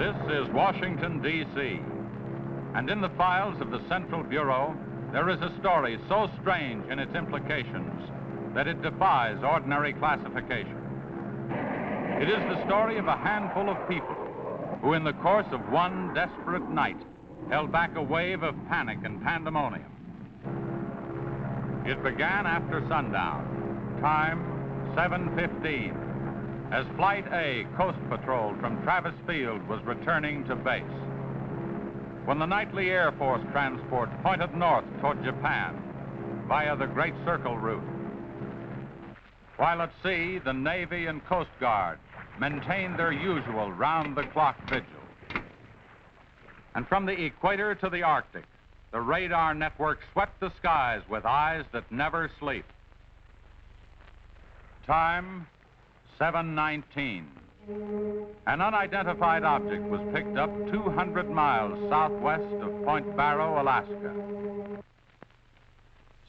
This is Washington, D.C., and in the files of the Central Bureau, there is a story so strange in its implications that it defies ordinary classification. It is the story of a handful of people who, in the course of one desperate night, held back a wave of panic and pandemonium. It began after sundown, time 7:15, as Flight A Coast Patrol from Travis Field was returning to base. When the nightly Air Force transport pointed north toward Japan via the Great Circle route. While at sea, the Navy and Coast Guard maintained their usual round-the-clock vigil. And from the equator to the Arctic, the radar network swept the skies with eyes that never sleep. Time, 7:19. An unidentified object was picked up 200 miles southwest of Point Barrow, Alaska.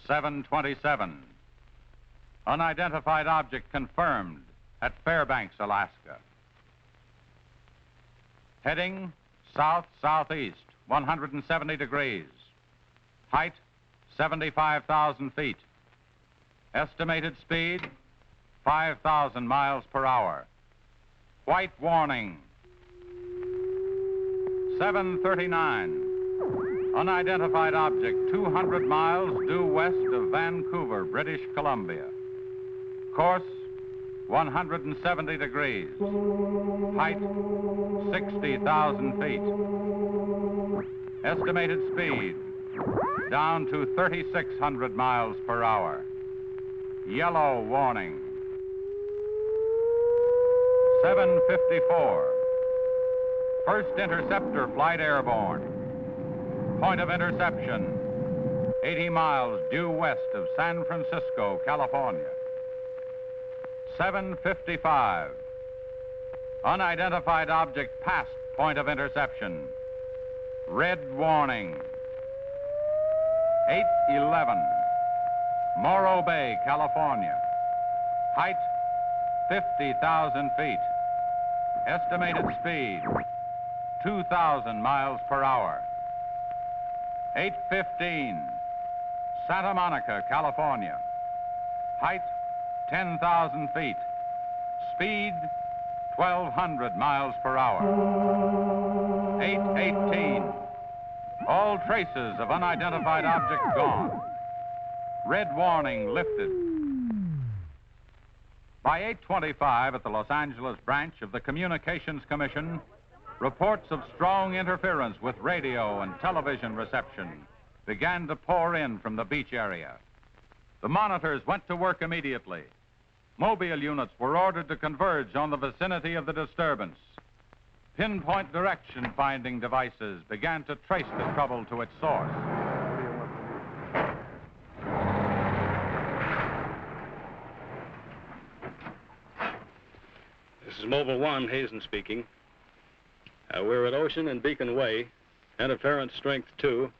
7:27. Unidentified object confirmed at Fairbanks, Alaska. Heading south-southeast, 170 degrees. Height, 75,000 feet. Estimated speed, 5,000 miles per hour. White warning. 7:39. Unidentified object 200 miles due west of Vancouver, British Columbia. Course 170 degrees. Height 60,000 feet. Estimated speed down to 3,600 miles per hour. Yellow warning. 7:54. First interceptor flight airborne. Point of interception, 80 miles due west of San Francisco, California. 7:55. Unidentified object past point of interception. Red warning. 8:11. Morro Bay, California. Height, 50,000 feet. Estimated speed, 2,000 miles per hour. 8:15. Santa Monica, California. Height, 10,000 feet. Speed, 1,200 miles per hour. 8:18. All traces of unidentified object gone. Red warning lifted. By 8:25 at the Los Angeles branch of the Communications Commission, reports of strong interference with radio and television reception began to pour in from the beach area. The monitors went to work immediately. Mobile units were ordered to converge on the vicinity of the disturbance. Pinpoint direction finding devices began to trace the trouble to its source. This is Mobile 1, Hazen speaking. We're at Ocean and Beacon Way, interference strength 2,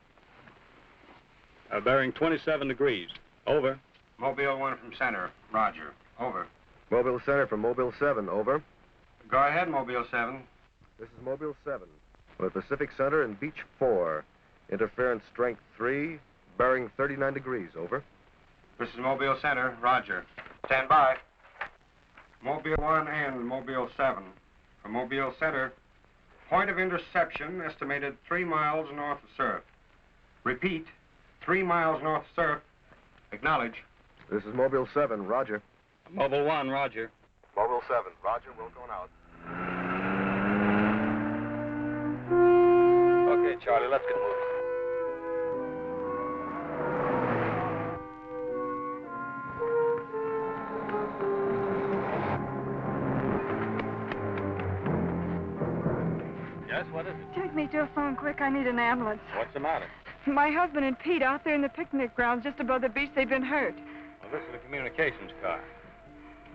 bearing 27 degrees. Over. Mobile 1 from center, roger. Over. Mobile Center from Mobile 7, over. Go ahead, Mobile 7. This is Mobile 7, with Pacific Center and Beach 4, interference strength 3, bearing 39 degrees, over. This is Mobile Center, roger. Stand by. Mobile 1 and Mobile 7. From Mobile Center, point of interception estimated 3 miles north of surf. Repeat, 3 miles north of surf. Acknowledge. This is Mobile 7, roger. Mobile 1, roger. Mobile 7, roger, we're going out. Okay, Charlie, let's get moving. Yes, what is it? Take me to a phone quick. I need an ambulance. What's the matter? My husband and Pete out there in the picnic grounds just above the beach, they've been hurt. Well, this is the communications car.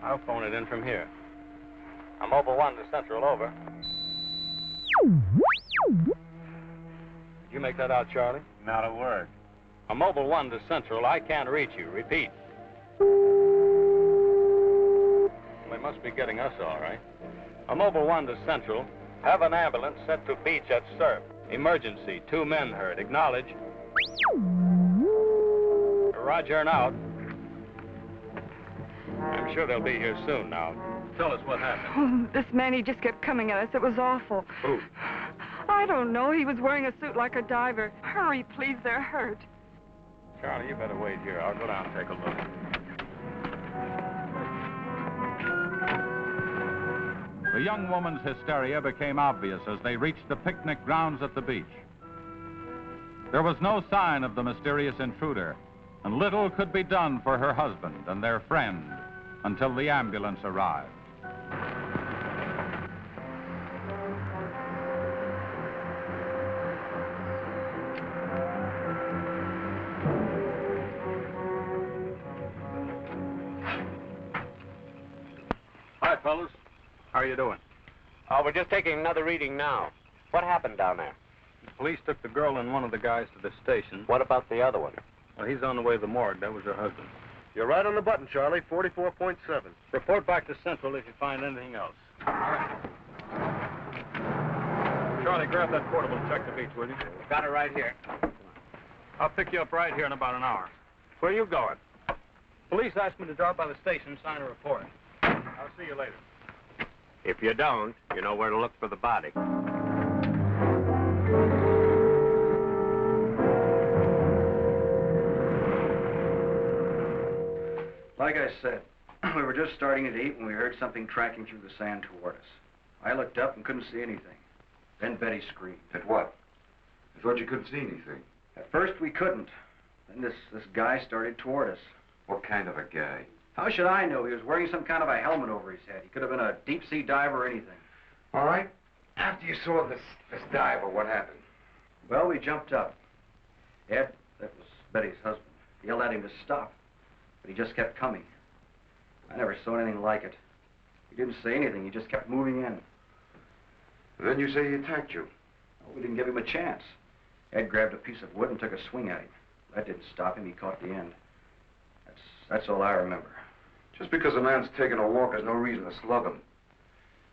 I'll phone it in from here. I'm Mobile 1 to Central, over. Did you make that out, Charlie? Not a word. I'm Mobile 1 to Central. I can't reach you. Repeat. They must be getting us all right. I'm Mobile 1 to Central. Have an ambulance sent to beach at surf. Emergency. 2 men hurt. Acknowledge. Roger and out. I'm sure they'll be here soon now. Tell us what happened. Oh, this man, he just kept coming at us. It was awful. Who? I don't know. He was wearing a suit like a diver. Hurry, please. They're hurt. Charlie, you better wait here. I'll go down and take a look. The young woman's hysteria became obvious as they reached the picnic grounds at the beach. There was no sign of the mysterious intruder, and little could be done for her husband and their friend until the ambulance arrived. Hi, fellas. How are you doing? Oh, we're just taking another reading now. What happened down there? The police took the girl and one of the guys to the station. What about the other one? Well, he's on the way to the morgue. That was her husband. You're right on the button, Charlie. 44.7. Report back to Central if you find anything else. All right. Charlie, grab that portable and check the beach, will you? Got it right here. I'll pick you up right here in about an hour. Where are you going? Police asked me to drop by the station and sign a report. I'll see you later. If you don't, you know where to look for the body. Like I said, we were just starting to eat when we heard something tracking through the sand toward us. I looked up and couldn't see anything. Then Betty screamed. At what? I thought you couldn't see anything. At first we couldn't. Then this guy started toward us. What kind of a guy? How should I know? He was wearing some kind of a helmet over his head. He could have been a deep-sea diver or anything. All right. After you saw this diver, what happened? Well, we jumped up. Ed, that was Betty's husband, yelled at him to stop, but he just kept coming. I never saw anything like it. He didn't say anything. He just kept moving in. And then you say he attacked you. Well, we didn't give him a chance. Ed grabbed a piece of wood and took a swing at him. That didn't stop him. He caught the end. That's all I remember. Just because a man's taking a walk is no reason to slug him.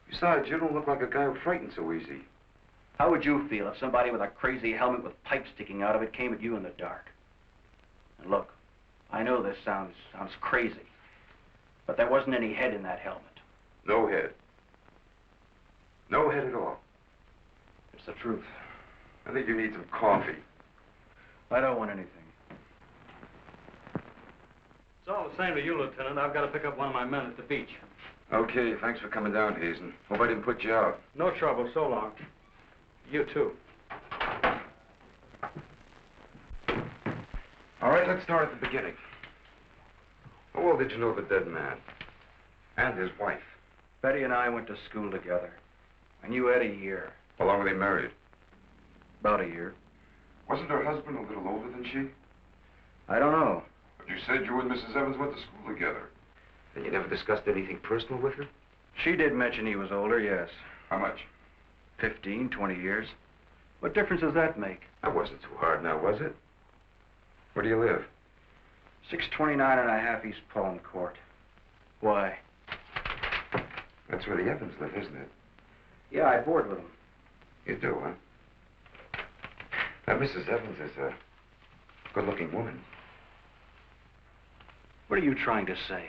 Besides, you don't look like a guy who frightens so easy. How would you feel if somebody with a crazy helmet with pipes sticking out of it came at you in the dark? And look, I know this sounds crazy, but there wasn't any head in that helmet. No head. No head at all. It's the truth. I think you need some coffee. I don't want anything. It's all the same to you, Lieutenant. I've got to pick up one of my men at the beach. Okay, thanks for coming down, Hazen. Hope I didn't put you out. No trouble. So long. You too. All right, let's start at the beginning. How well did you know the dead man? And his wife? Betty and I went to school together. I knew Ed a year. How long were they married? About a year. Wasn't her husband a little older than she? I don't know. But you said you and Mrs. Evans went to school together. And you never discussed anything personal with her? She did mention he was older, yes. How much? 15, 20 years. What difference does that make? That wasn't too hard now, was it? Where do you live? 629 and a half East Palm Court. Why? That's where the Evans live, isn't it? Yeah, I board with them. You do, huh? Now, Mrs. Evans is a good-looking woman. What are you trying to say?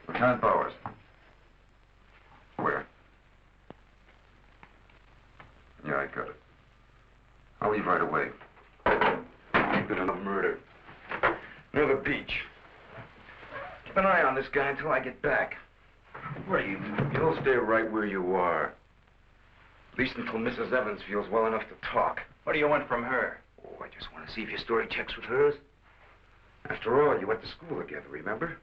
Lieutenant Bowers. Where? Yeah, I got it. I'll leave right away. Ain't been enough murder. Near the beach. Keep an eye on this guy until I get back. What are you? You'll stay right where you are. At least until Mrs. Evans feels well enough to talk. What do you want from her? Oh, I just want to see if your story checks with hers. After all, you went to school together, remember?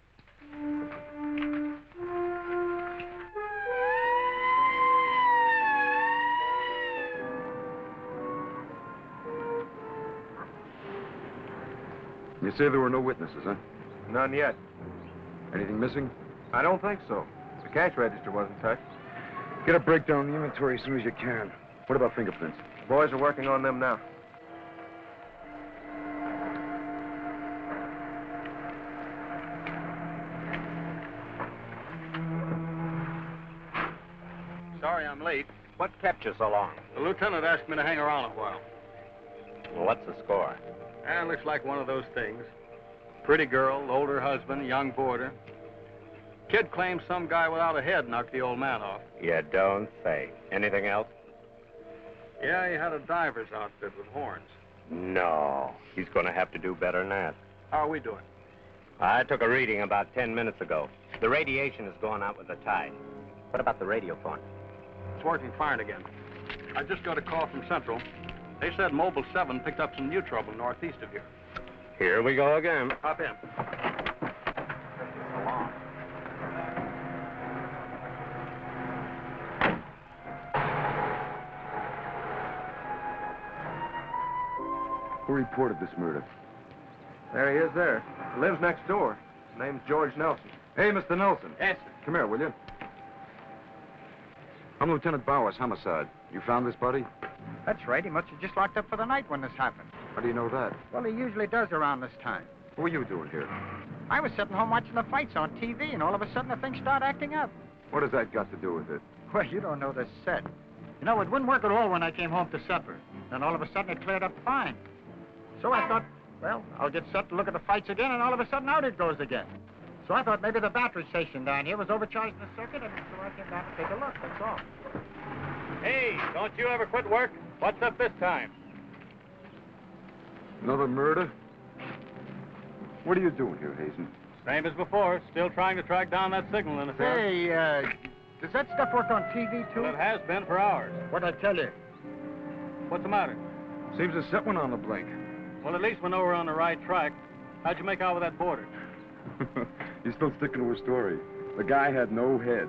You say there were no witnesses, huh? None yet. Anything missing? I don't think so. The cash register wasn't touched. Get a breakdown of the inventory as soon as you can. What about fingerprints? The boys are working on them now. What kept you so long? The lieutenant asked me to hang around a while. Well, what's the score? Looks like one of those things. Pretty girl, older husband, young boarder. Kid claims some guy without a head knocked the old man off. You don't say. Anything else? Yeah, he had a diver's outfit with horns. No. He's going to have to do better than that. How are we doing? I took a reading about 10 minutes ago. The radiation is going out with the tide. What about the radio phone? It's working fine again. I just got a call from Central. They said Mobile 7 picked up some new trouble northeast of here. Here we go again. Hop in. Who reported this murder? There he is there. He lives next door. His name's George Nelson. Hey, Mr. Nelson. Yes, sir. Come here, will you? I'm Lieutenant Bowers, homicide. You found this body? That's right. He must have just locked up for the night when this happened. How do you know that? Well, he usually does around this time. What are you doing here? I was sitting home watching the fights on TV, and all of a sudden the thing started acting up. What has that got to do with it? Well, you don't know this set. You know, it wouldn't work at all when I came home to supper. Then all of a sudden it cleared up fine. So I thought, well, I'll get set to look at the fights again, and all of a sudden out it goes again. So I thought maybe the battery station down here was overcharging the circuit, and so I came down to take a look, that's all. Hey, don't you ever quit work? What's up this time? Another murder? What are you doing here, Hazen? Same as before. Still trying to track down that signal interference. Hey, does that stuff work on TV, too? Well, it has been for hours. What'd I tell you? What's the matter? Seems to set one on the blink. Well, at least we know we're on the right track. How'd you make out with that boarder? You're still sticking to a story. The guy had no head.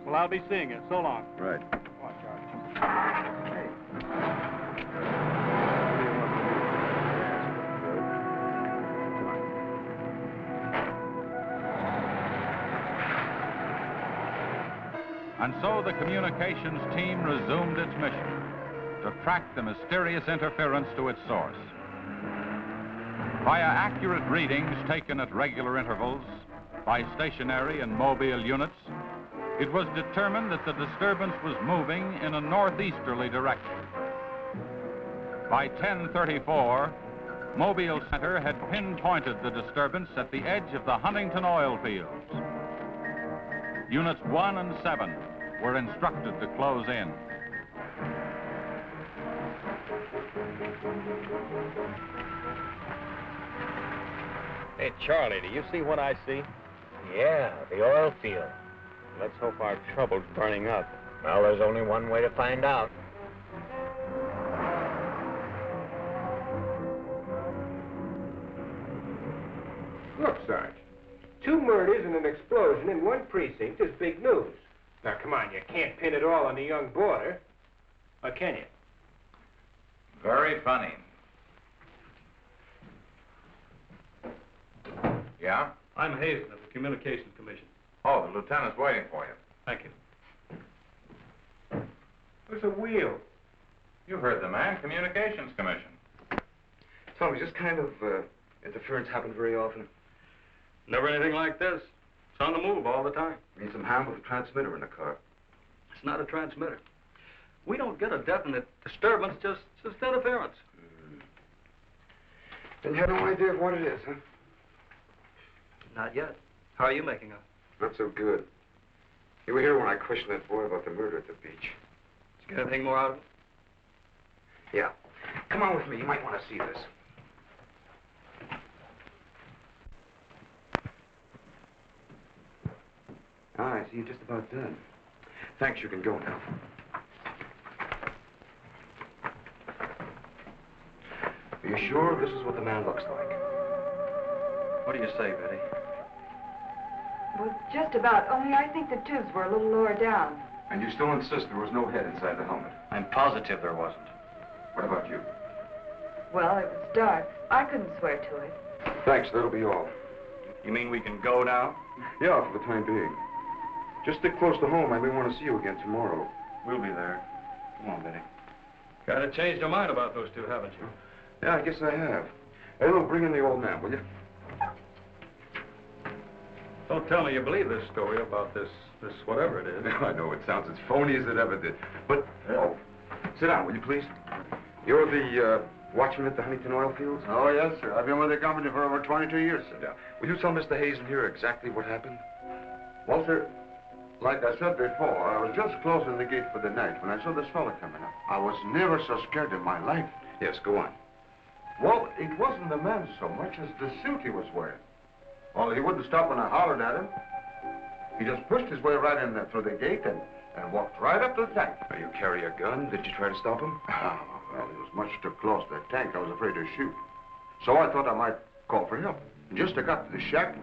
Well, I'll be seeing you. So long. Right. Come on, Charlie. Hey. And so the communications team resumed its mission to track the mysterious interference to its source. Via accurate readings taken at regular intervals by stationary and mobile units, it was determined that the disturbance was moving in a northeasterly direction. By 10:34, Mobile Center had pinpointed the disturbance at the edge of the Huntington oil fields. Units 1 and 7 were instructed to close in. Hey, Charlie, do you see what I see? Yeah, the oil field. Let's hope our trouble's burning up. Well, there's only one way to find out. Look, Sarge. 2 murders and an explosion in one precinct is big news. Now, come on, you can't pin it all on the young boarder. Or can you? Very funny. Yeah? I'm Hazen of the Communications Commission. Oh, the lieutenant's waiting for you. Thank you. What's a wheel? You heard the man, Communications Commission. Tom, does this kind of interference happen very often? Never anything like this. It's on the move all the time. I mean, some harm with a transmitter in the car. It's not a transmitter. We don't get a definite disturbance, just interference. Then you have no idea of what it is, huh? Not yet. How are you making out? Not so good. You were here when I questioned that boy about the murder at the beach. Did you get anything more out of it? Yeah. Come on with me. You might want to see this. Ah, I see you're just about done. Thanks, you can go now. Are you sure this is what the man looks like? What do you say, Betty? Well, just about, only I think the tubes were a little lower down. And you still insist there was no head inside the helmet? I'm positive there wasn't. What about you? Well, it was dark. I couldn't swear to it. Thanks, that'll be all. You mean we can go now? Yeah, for the time being. Just stick close to home. I may want to see you again tomorrow. We'll be there. Come on, Betty. Kind of changed your mind about those two, haven't you? Yeah, I guess I have. Hey, look, bring in the old man, will you? Don't tell me you believe this story about this This, whatever it is. I know it sounds as phony as it ever did. But, oh, sit down, will you please? You're the watchman at the Huntington oil fields? Oh, yes, sir. I've been with the company for over 22 years, sir. Yeah. Will you tell Mr. Hazen here exactly what happened? Well, sir, like I said before, I was just closing the gate for the night when I saw this fella coming up. I was never so scared in my life. Yes, go on. Well, it wasn't the man so much as the suit he was wearing. Well, he wouldn't stop when I hollered at him. He just pushed his way right in there through the gate and walked right up to the tank. Now, you carry a gun? Did you try to stop him? Oh, well, he was much too close to the tank. I was afraid to shoot. So I thought I might call for help. And just as I got to the shack,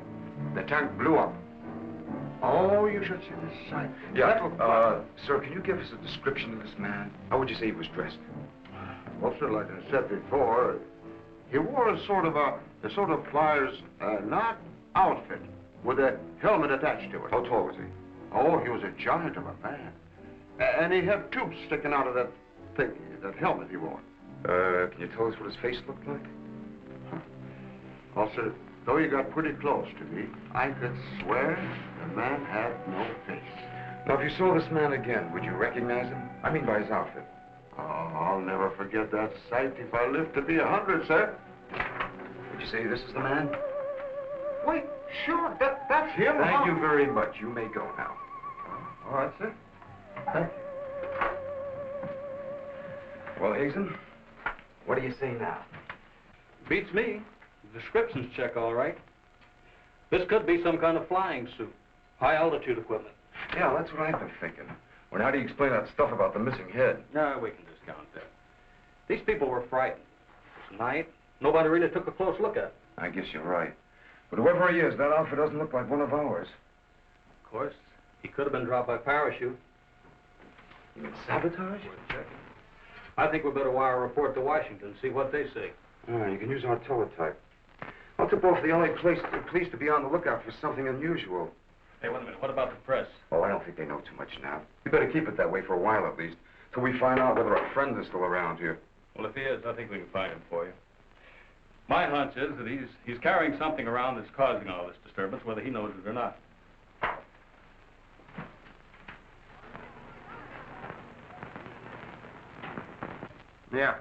the tank blew up. Oh, you should see this sight. Yeah, sir, can you give us a description of this man? How would you say he was dressed? Well, sir, like I said before, he wore a sort of pliers, not outfit, with a helmet attached to it. How tall was he? Oh, he was a giant of a man. And he had tubes sticking out of that thing, that helmet he wore. Can you tell us what his face looked like? Well, sir, though he got pretty close to me, I could swear the man had no face. Now, if you saw this man again, would you recognize him? I mean by his outfit. Oh, I'll never forget that sight if I live to be 100, sir. Would you say this is the man? Wait, sure, that's him. Thank you very much. You may go now. All right, sir. Thank you. Well, Hazen, what do you say now? Beats me. The descriptions check all right. This could be some kind of flying suit. High altitude equipment. Yeah, that's what I've been thinking. Well, how do you explain that stuff about the missing head? No, we can discount that. These people were frightened. It's night. Nobody really took a close look at it. I guess you're right. But whoever he is, that outfit doesn't look like one of ours. Of course, he could have been dropped by parachute. You mean sabotage? I think we better wire a report to Washington and see what they say. Oh, you can use our teletype. I'll tip off the LA police to be on the lookout for something unusual. Hey, wait a minute. What about the press? Oh, I don't think they know too much now. We better keep it that way for a while at least, till we find out whether our friend is still around here. Well, if he is, I think we can find him for you. My hunch is that he's carrying something around that's causing all this disturbance, whether he knows it or not. Yeah.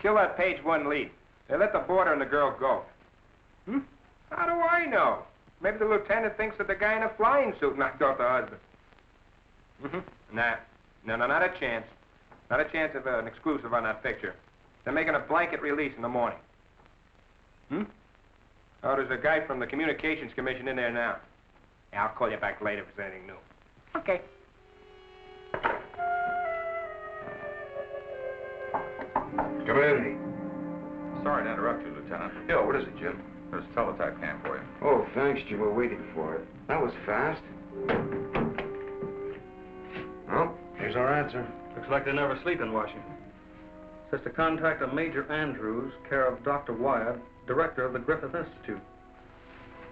Kill that page one lead. They let the boarder and the girl go. Hmm? How do I know? Maybe the lieutenant thinks that the guy in a flying suit knocked off the husband. Mm-hmm. Nah. No, not a chance. Not a chance of an exclusive on that picture. They're making a blanket release in the morning. Hmm? Oh, there's a guy from the Communications Commission in there now. Yeah, I'll call you back later if there's anything new. Okay. Come in. Sorry to interrupt you, Lieutenant. Yeah, what is it, Jim? There's a teletype cam for you. Oh, thanks, Jim. We're waiting for it. That was fast. Well, here's our answer. Looks like they never sleep in Washington. Says to contact a Major Andrews, care of Dr. Wyatt, director of the Griffith Institute.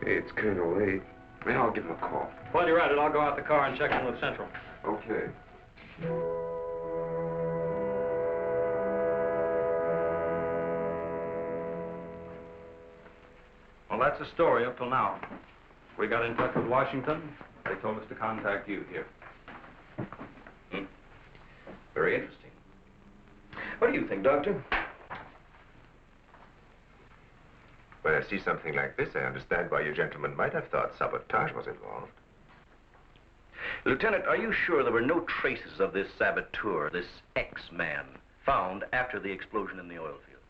Hey, it's kind of late. Man, I'll give him a call. While you're at it, I'll go out the car and check in with Central. Okay. Well, that's the story up till now. We got in touch with Washington. They told us to contact you here. Very interesting. What do you think, Doctor? When I see something like this, I understand why you gentlemen might have thought sabotage was involved. Lieutenant, are you sure there were no traces of this saboteur, this X-man, found after the explosion in the oil field?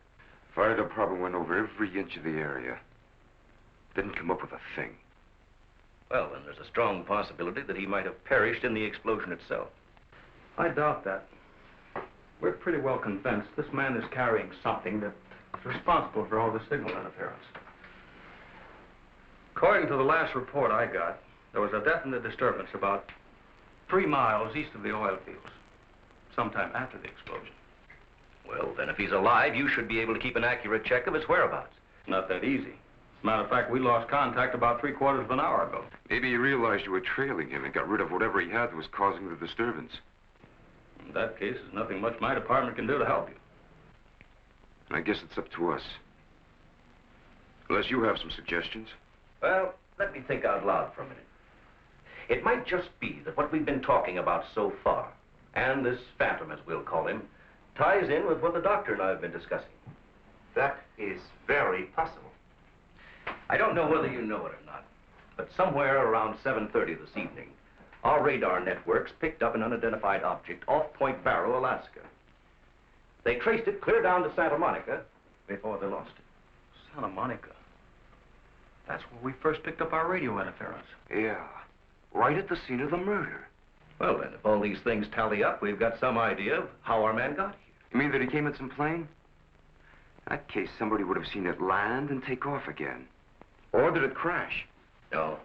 Fire department went over every inch of the area. Didn't come up with a thing. Well, then there's a strong possibility that he might have perished in the explosion itself. I doubt that. We're pretty well convinced this man is carrying something that's responsible for all the signal interference. According to the last report I got, there was a definite disturbance about 3 miles east of the oil fields, sometime after the explosion. Well, then if he's alive, you should be able to keep an accurate check of his whereabouts. Not that easy. As a matter of fact, we lost contact about 3/4 of an hour ago. Maybe you realized you were trailing him and got rid of whatever he had that was causing the disturbance. In that case, there's nothing much my department can do to help you. I guess it's up to us. Unless you have some suggestions. Well, let me think out loud for a minute. It might just be that what we've been talking about so far, and this phantom, as we'll call him, ties in with what the doctor and I have been discussing. That is very possible. I don't know whether you know it or not, but somewhere around 7:30 this evening, our radar networks picked up an unidentified object off Point Barrow, Alaska. They traced it clear down to Santa Monica before they lost it. Santa Monica? That's where we first picked up our radio interference. Yeah, right at the scene of the murder. Well, then, if all these things tally up, we've got some idea of how our man got here. You mean that he came in some plane? In that case, somebody would have seen it land and take off again. Or did it crash? No.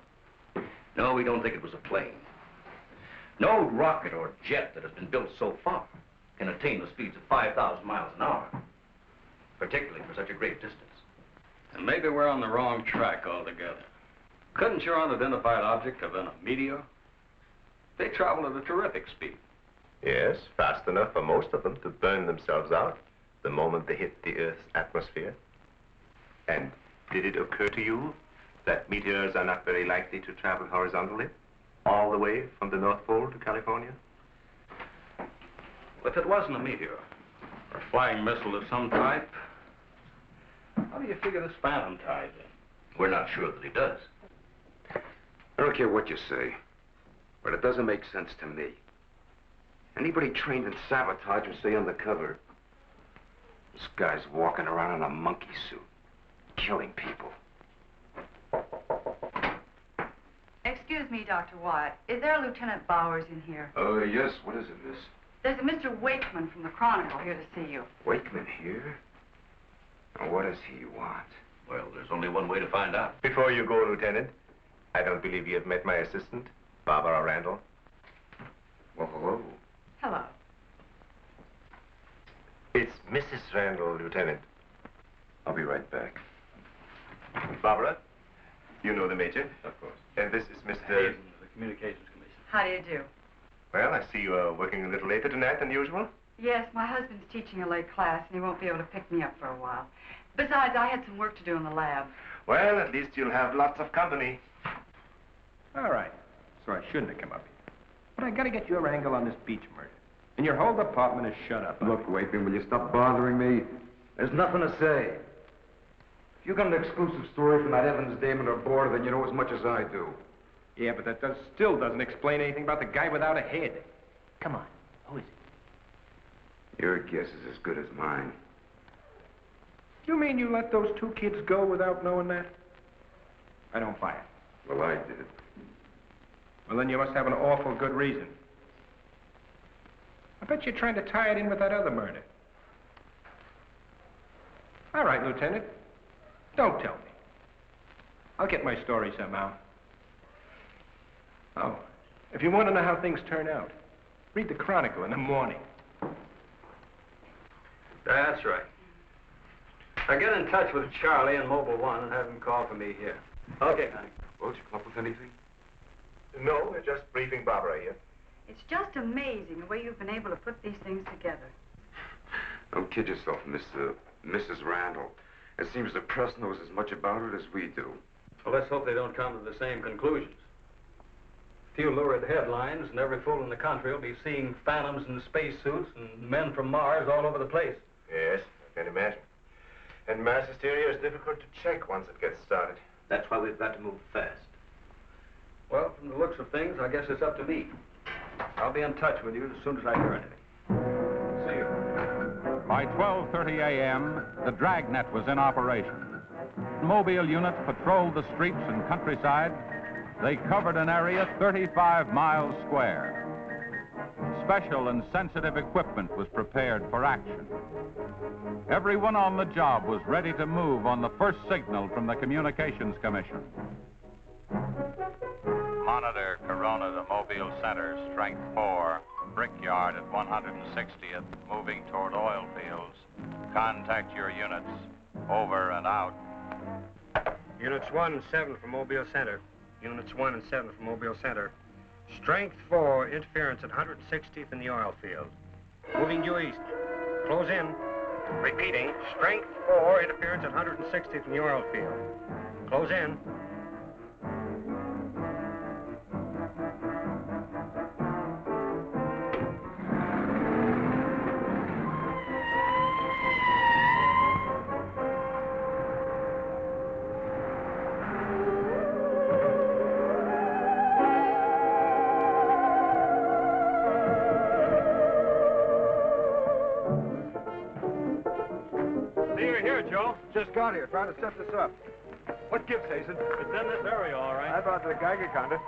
No, we don't think it was a plane. No rocket or jet that has been built so far can attain the speeds of 5,000 miles an hour, particularly for such a great distance. And maybe we're on the wrong track altogether. Couldn't your unidentified object have been a meteor? They travel at a terrific speed. Yes, fast enough for most of them to burn themselves out the moment they hit the Earth's atmosphere. And did it occur to you that meteors are not very likely to travel horizontally, all the way from the North Pole to California? If it wasn't a meteor, or a flying missile of some type, how do you figure this phantom ties in? We're not sure that he does. I don't care what you say, but it doesn't make sense to me. Anybody trained in sabotage would stay undercover. This guy's walking around in a monkey suit, killing people. Excuse me, Dr. Wyatt. Is there a Lieutenant Bowers in here? Oh, yes. What is it, miss? There's a Mr. Wakeman from the Chronicle here to see you. Wakeman here? And what does he want? Well, there's only one way to find out. Before you go, Lieutenant, I don't believe you have met my assistant, Barbara Randall. Well, hello. Hello. It's Mrs. Randall, Lieutenant. I'll be right back. Barbara, you know the Major. Of course. And this is Mr. Hayden, the Communications Commission. How do you do? Well, I see you are working a little later tonight than usual. Yes, my husband's teaching a late class, and he won't be able to pick me up for a while. Besides, I had some work to do in the lab. Well, at least you'll have lots of company. All right. So I shouldn't have come up here. But I gotta get your angle on this Beach murder. And your whole department is shut up. Look, Wakeman, will you stop bothering me? There's nothing to say. If you got an exclusive story from that Evans Damon or Board, then you know as much as I do. Yeah, but that still doesn't explain anything about the guy without a head. Come on. Who is it? Your guess is as good as mine. Do you mean you let those two kids go without knowing that? I don't buy it. Well, I did. Well, then you must have an awful good reason. I bet you're trying to tie it in with that other murder. All right, Lieutenant. Don't tell me. I'll get my story somehow. Oh, if you want to know how things turn out, read the Chronicle in the morning. That's right. Now get in touch with Charlie in Mobile 1 and have him call for me here. Okay, honey. Well, did you come up with anything? No, we're just briefing Barbara here. It's just amazing the way you've been able to put these things together. Don't kid yourself, Mrs. Randall. It seems the press knows as much about it as we do. Well, let's hope they don't come to the same conclusions. A few lurid headlines, and every fool in the country will be seeing phantoms in spacesuits and men from Mars all over the place. Yes, I can imagine. And mass hysteria is difficult to check once it gets started. That's why we've got to move fast. Well, from the looks of things, I guess it's up to me. I'll be in touch with you as soon as I hear anything. See you. By 12:30 a.m., the dragnet was in operation. Mobile units patrolled the streets and countryside. They covered an area 35 miles square. Special and sensitive equipment was prepared for action. Everyone on the job was ready to move on the first signal from the Communications Commission. Monitor Corona to Mobile Center, strength 4, Brickyard at 160th, moving toward oil fields. Contact your units. Over and out. Units 1 and 7 from Mobile Center. Units 1 and 7 from Mobile Center. Strength 4, interference at 160th in the oil field. Moving due east. Close in. Repeating, strength 4, interference at 160th in the oil field. Close in. here, Joe? Just got here, trying to set this up. What gives, Hazen? It's in this area, all right. I thought the Geiger counter.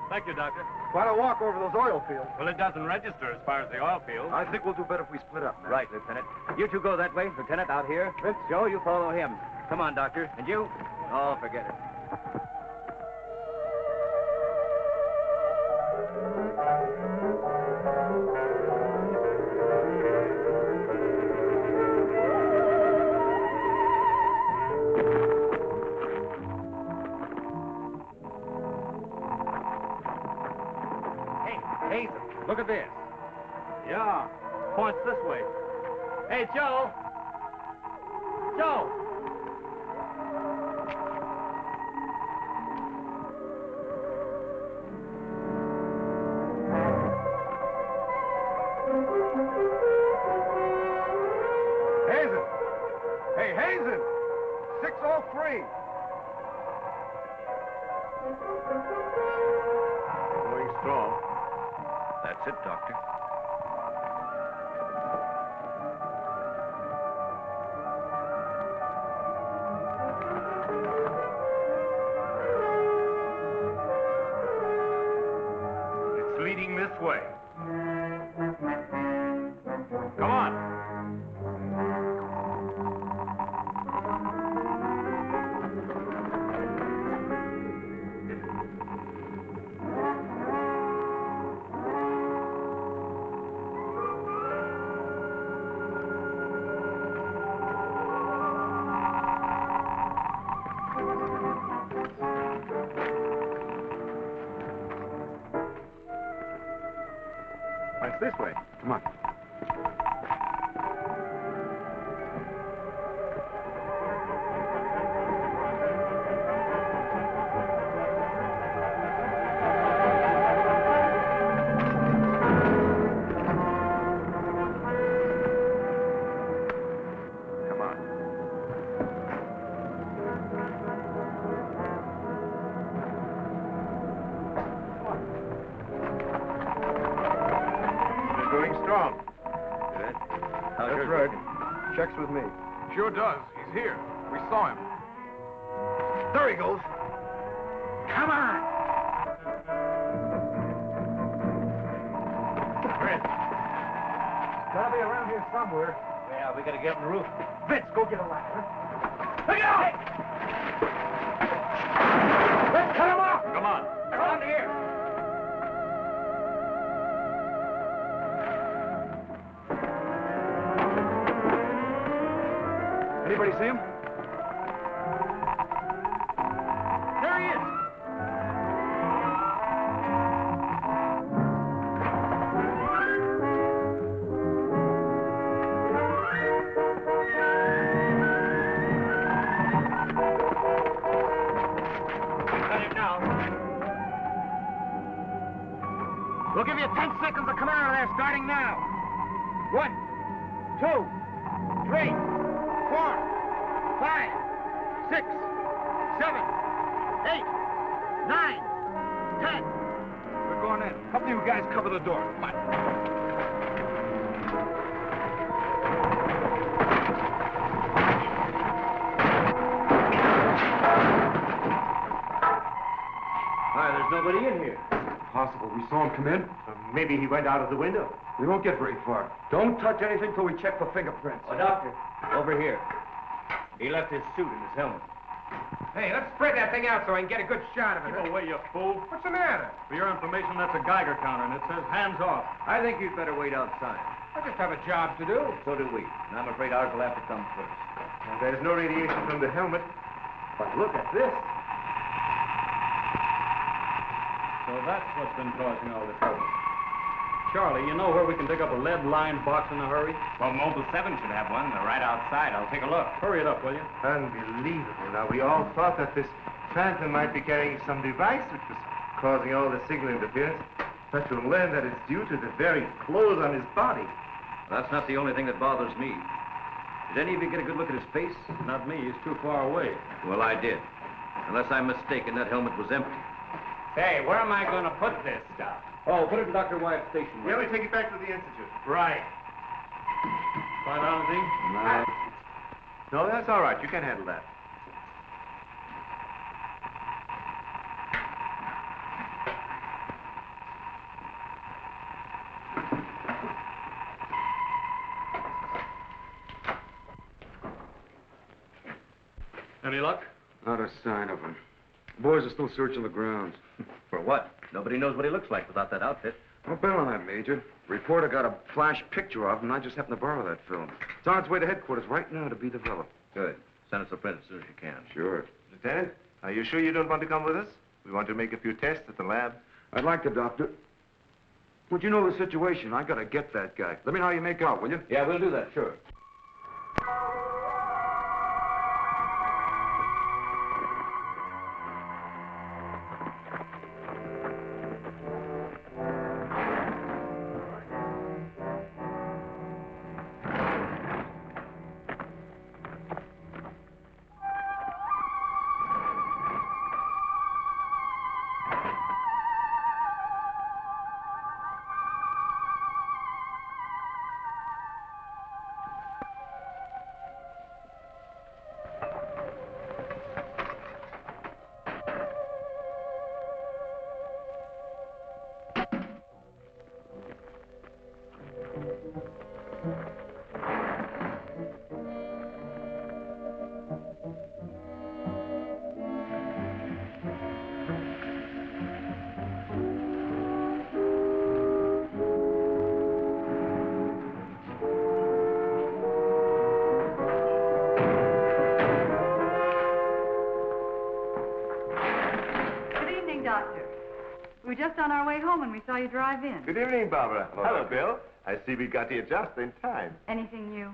Thank you, Doctor. Why don't walk over those oil fields? Well, it doesn't register as far as the oil field. I think we'll do better if we split up, man. Right, Lieutenant. You two go that way. Lieutenant, out here. Vince. Joe, you follow him. Come on, Doctor. And you? Oh, forget it. Hey, look at this. Yeah, points this way. Hey, Joe! Joe! Hazen! Hey, Hazen! 603! Going strong. That's it, Doctor. It's leading this way. Come on. It's this way. Come on. Come on. You're going strong. Good. How's That's yours right. looking? Checks with me. Sure does. He's here. We saw him. There he goes. Come on! Gotta be around here somewhere. Yeah, we gotta get on the roof. Vince, go get a ladder. Look out! Let's cut him off! Come on. Around here. Anybody see him? There he is. Got him now. We'll give you 10 seconds to come out of there, starting now. 1, 2, 3, 4, 5, 6, 7, 8, 9, 10. We're going in. Help you guys cover the door. Come on. Why, there's nobody in here. Possible. We saw him come in. Maybe he went out of the window. We won't get very far. Don't touch anything till we check for fingerprints. Oh, Doctor, over here. He left his suit and his helmet. Hey, let's spread that thing out so I can get a good shot of it. Keep away, you fool. What's the matter? For your information, that's a Geiger counter, and it says hands off. I think you'd better wait outside. I just have a job to do. So do we. And I'm afraid ours will have to come first. Now, there's no radiation from the helmet. But look at this. So that's what's been causing all the trouble. Charlie, you know where we can pick up a lead-lined box in a hurry? Well, Mobile 7 should have one. They're right outside. I'll take a look. Hurry it up, will you? Unbelievable. Now, we all thought that this phantom might be carrying some device which was causing all the signal interference. But to learn that it's due to the very clothes on his body. That's not the only thing that bothers me. Did any of you get a good look at his face? Not me. He's too far away. Well, I did. Unless I'm mistaken, that helmet was empty. Say, where am I going to put this stuff? Oh, put it in Dr. Wyatt's station. Yeah, we take it back to the Institute. Right. Lie down, Z. No, that's all right. You can handle that. Any luck? Not a sign of him. Boys are still searching the grounds. For what? Nobody knows what he looks like without that outfit. I'll bet on that, Major. Reporter got a flash picture of him, and I just happened to borrow that film. It's on its way to headquarters right now to be developed. Good. Send us a print as soon as you can. Sure. Lieutenant, are you sure you don't want to come with us? We want to make a few tests at the lab. I'd like to, Doctor. But you know the situation. I gotta get that guy. Let me know how you make out, will you? Yeah, we'll do that, sure. Doctor. We were just on our way home when we saw you drive in. Good evening, Barbara. Hello, Bill. I see we got here just in time. Anything new?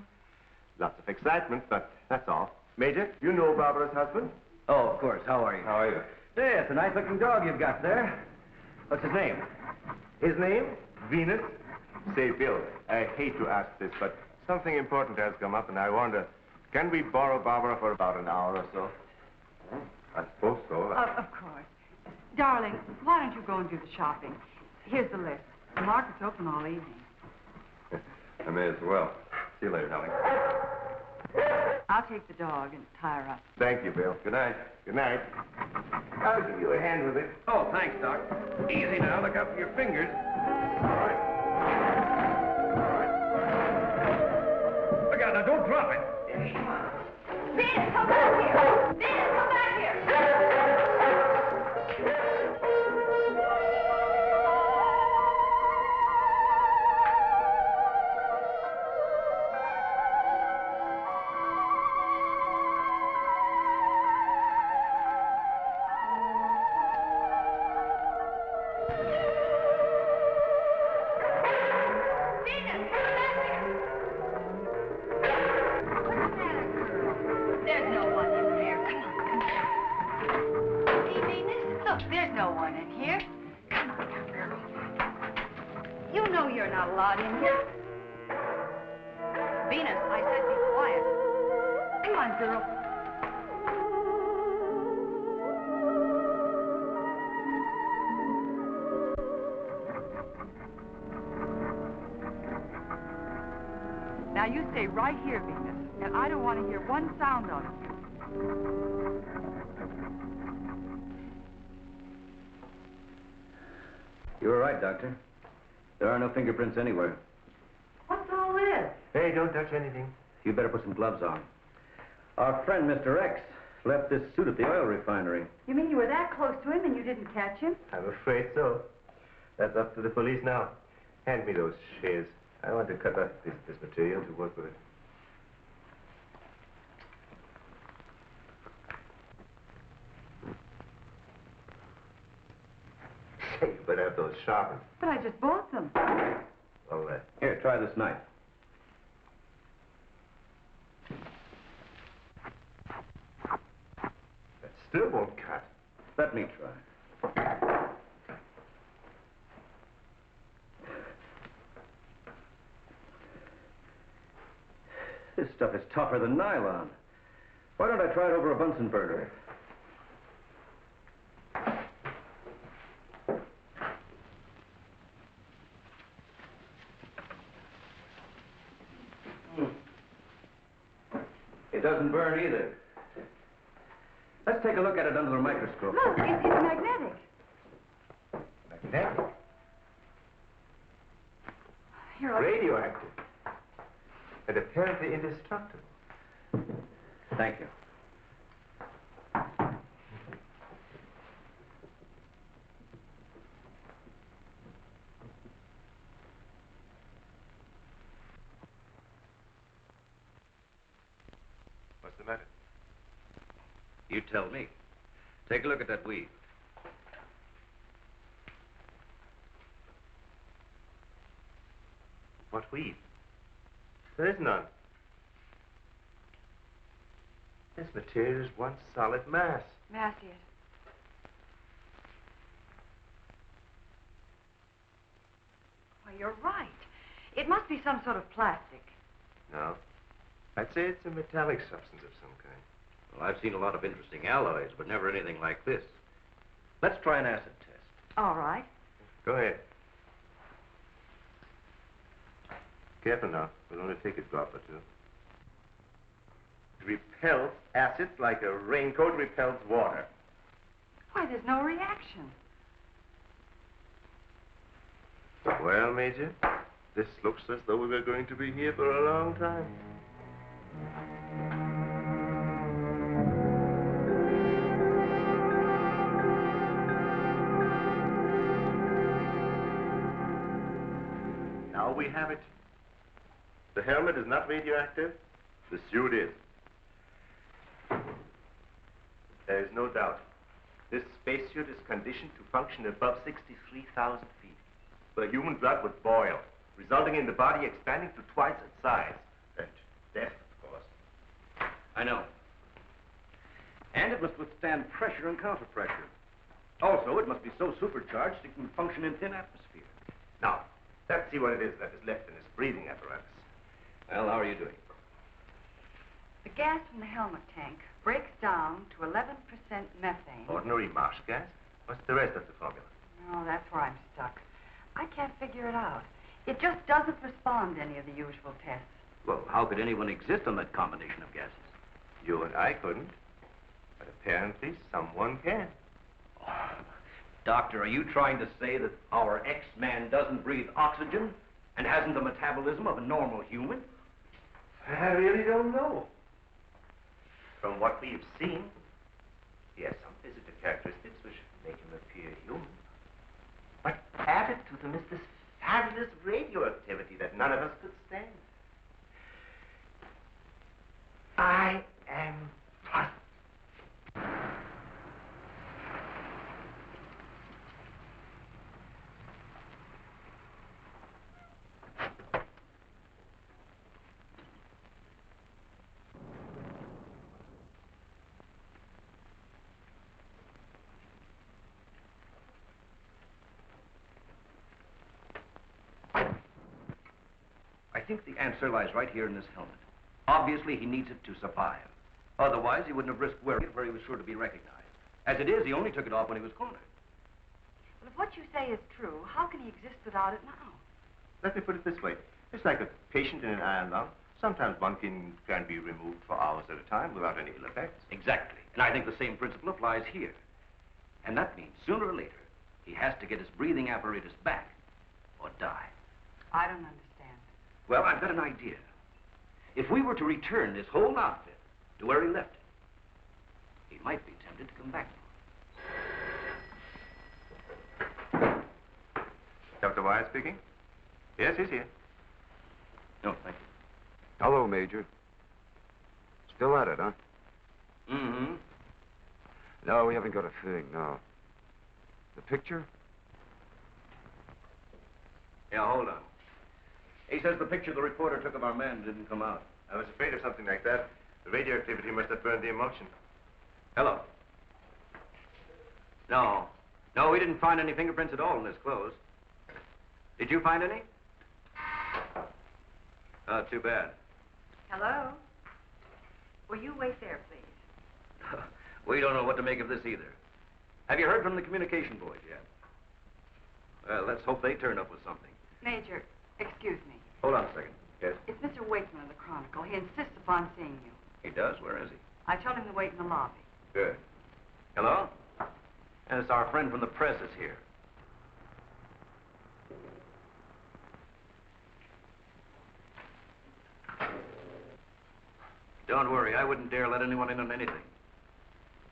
Lots of excitement, but that's all. Major, you know Barbara's husband? Oh, of course. How are you? How are you? Hey, it's a nice-looking dog you've got there. What's his name? His name? Venus. Say, Bill, I hate to ask this, but something important has come up, and I wonder, can we borrow Barbara for about an hour or so? I suppose so. Of course. Darling, why don't you go and do the shopping? Here's the list. The market's open all evening. I may as well. See you later, darling. I'll take the dog and tie her up. Thank you, Bill. Good night. Good night. I'll give you a hand with it. Oh, thanks, Doc. Easy now. Look out for your fingers. Look out now. Don't drop it. Venus, come back here! Venus, come back here! Venus, I said be quiet. Come on, girl. Now you stay right here, Venus, and I don't want to hear one sound of it. You were right, Doctor. There are no fingerprints anywhere. What's all this? Hey, don't touch anything. You better put some gloves on. Our friend, Mr. X, left this suit at the oil refinery. You mean you were that close to him and you didn't catch him? I'm afraid so. That's up to the police now. Hand me those shears. I want to cut up this material to work with it. Say, you better have those sharpened. But I just bought them. All right. Here, try this knife. That still won't cut. Let me try. This stuff is tougher than nylon. Why don't I try it over a Bunsen burner? It doesn't burn either. Let's take a look at it under the microscope. Look, it's magnetic. Magnetic? Here, I'll... Radioactive. And apparently indestructible. Thank you. What's the matter? You tell me. Take a look at that weed. What weed? There is none. This material is one solid mass. May I see it? Why, you're right. It must be some sort of plastic. No. I'd say it's a metallic substance of some kind. Well, I've seen a lot of interesting alloys, but never anything like this. Let's try an acid test. All right. Go ahead. Careful now. We'll only take a drop or two. It repels acids like a raincoat repels water. Why, there's no reaction. Well, Major, this looks as though we were going to be here for a long time. Now we have it. The helmet is not radioactive. The suit is. There is no doubt. This spacesuit is conditioned to function above 63,000 feet, where human blood would boil, resulting in the body expanding to twice its size. And death, of course. I know. And it must withstand pressure and counterpressure. Also, it must be so supercharged it can function in thin atmosphere. Now, let's see what it is that is left in this breathing apparatus. Well, how are you doing? The gas from the helmet tank breaks down to 11% methane. Ordinary marsh gas? What's the rest of the formula? Oh, that's where I'm stuck. I can't figure it out. It just doesn't respond to any of the usual tests. Well, how could anyone exist on that combination of gases? You and I couldn't. But apparently someone can. Oh, Doctor, are you trying to say that our X-Man doesn't breathe oxygen and hasn't the metabolism of a normal human? I really don't know. From what we've seen, he has some physical characteristics which make him appear human. But added to them is this fabulous radioactivity that none of us could stand. I am puzzled. I think the answer lies right here in this helmet. Obviously, he needs it to survive. Otherwise, he wouldn't have risked wearing it where he was sure to be recognized. As it is, he only took it off when he was cornered. Well, if what you say is true, how can he exist without it now? Let me put it this way. It's like a patient in an iron lung. Sometimes one can be removed for hours at a time without any ill effects. Exactly. And I think the same principle applies here. And that means sooner or later, he has to get his breathing apparatus back or die. I don't understand. Well, I've got an idea. If we were to return this whole outfit to where he left it, he might be tempted to come back. Dr. Wyatt speaking? Yes, he's here. No, thank you. Hello, Major. Still at it, huh? Mm-hmm. No, we haven't got a thing, no. The picture? Yeah, hold on. He says the picture the reporter took of our man didn't come out. I was afraid of something like that. The radioactivity must have burned the emulsion. Hello. No. No, we didn't find any fingerprints at all in his clothes. Did you find any? Oh, too bad. Hello? Will you wait there, please? We don't know what to make of this either. Have you heard from the communication boys yet? Well, let's hope they turn up with something. Major, excuse me. Hold on a second. Yes? It's Mr. Wakeman of the Chronicle. He insists upon seeing you. He does? Where is he? I told him to wait in the lobby. Good. Hello? And it's our friend from the press is here. Don't worry, I wouldn't dare let anyone in on anything.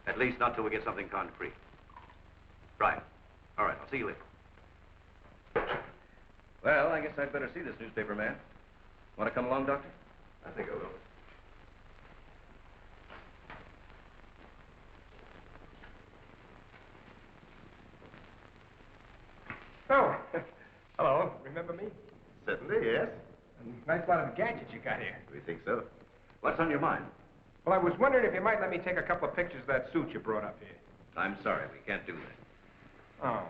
At least not till we get something concrete. Right. All right, I'll see you later. Well, I guess I'd better see this newspaper man. Want to come along, Doctor? I think I will. Oh, hello. Remember me? Certainly, yes. A nice lot of gadgets you got here. We think so. What's on your mind? Well, I was wondering if you might let me take a couple of pictures of that suit you brought up here. I'm sorry, we can't do that. Oh.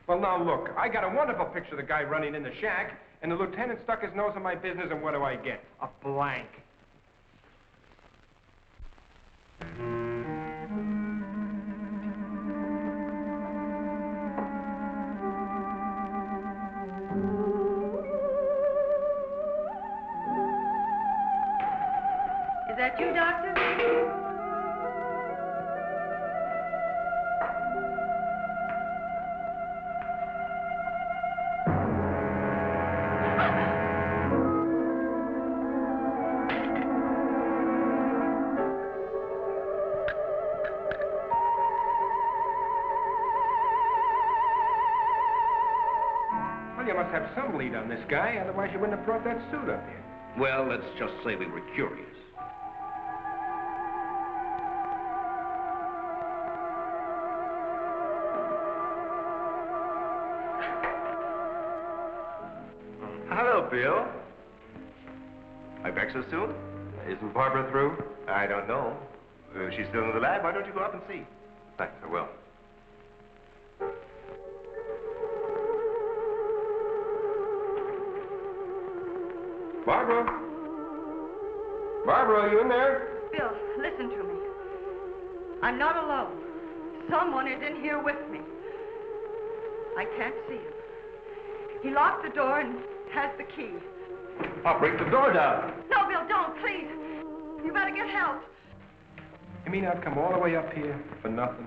Well, now, look, I got a wonderful picture of the guy running in the shack, and the lieutenant stuck his nose in my business, and what do I get? A blank. Is that you, Doctor? Well, you must have some lead on this guy, otherwise you wouldn't have brought that suit up here. Well, let's just say we were curious. Hello, Bill. I back so soon? Isn't Barbara through? I don't know. She's still in the lab. Why don't you go up and see? Thanks, I will. Barbara? Barbara, are you in there? Bill, listen to me. I'm not alone. Someone is in here with me. I can't see him. He locked the door and has the key. I'll break the door down. No, Bill, don't, please. You better get help. You mean I'd come all the way up here for nothing?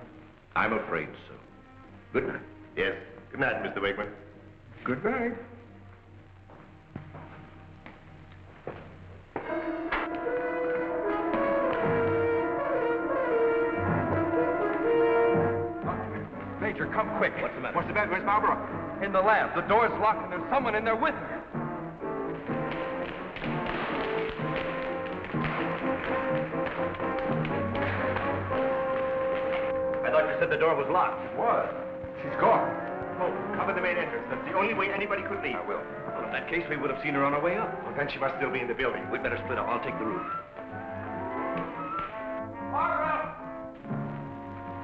I'm afraid so. Good night. Yes. Good night, Mr. Wakeman. Good night. Major, come quick. What's the matter? What's the matter? Where's Barbara? In the lab. The door's locked and there's someone in there with her. I thought you said the door was locked. It was. She's gone. Oh, cover the main entrance. That's the only way anybody could leave. I will. Well, in that case, we would have seen her on our way up. Well, then she must still be in the building. We'd better split up. I'll take the roof. Barbara!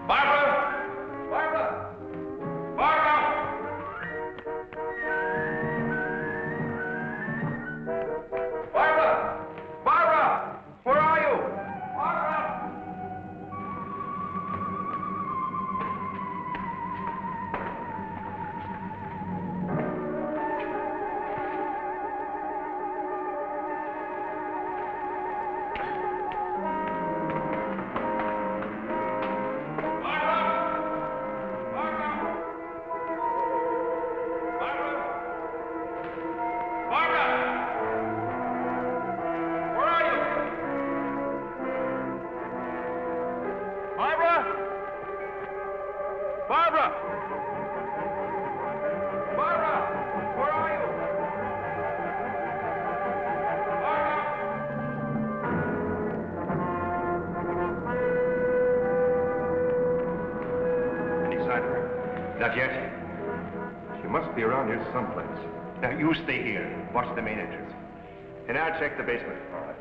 Barbara! Barbara! Barbara! Barbara! Barbara! Where are you? Barbara! Not yet. She must be around here someplace. Now, you stay here. Watch the main entrance. And I'll check the basement. All right.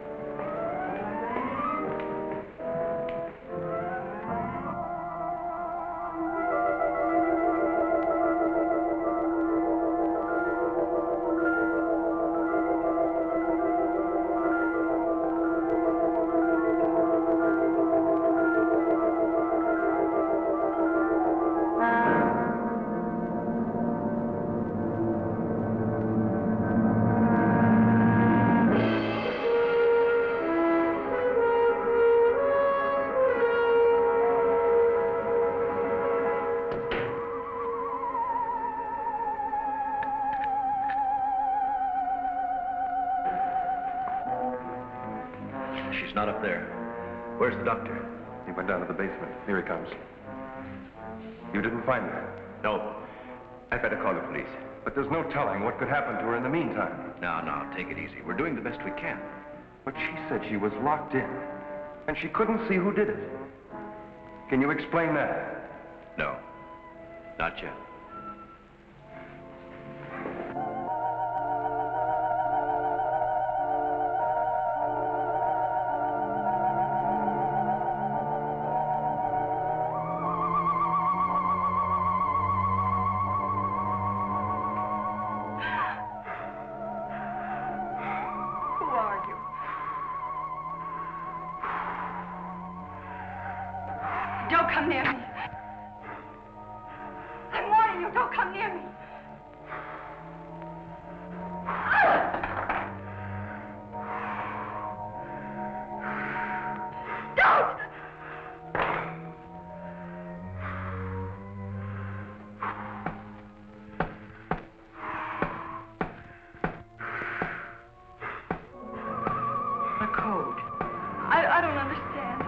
she's not up there. Where's the doctor? He went down to the basement. Here he comes. You didn't find her? No. I'd better call the police. But there's no telling what could happen to her in the meantime. Now, take it easy. We're doing the best we can. But she said she was locked in, and she couldn't see who did it. Can you explain that? No, not yet. Don't come near me. I'm warning you, don't come near me. Don't! The code. I don't understand.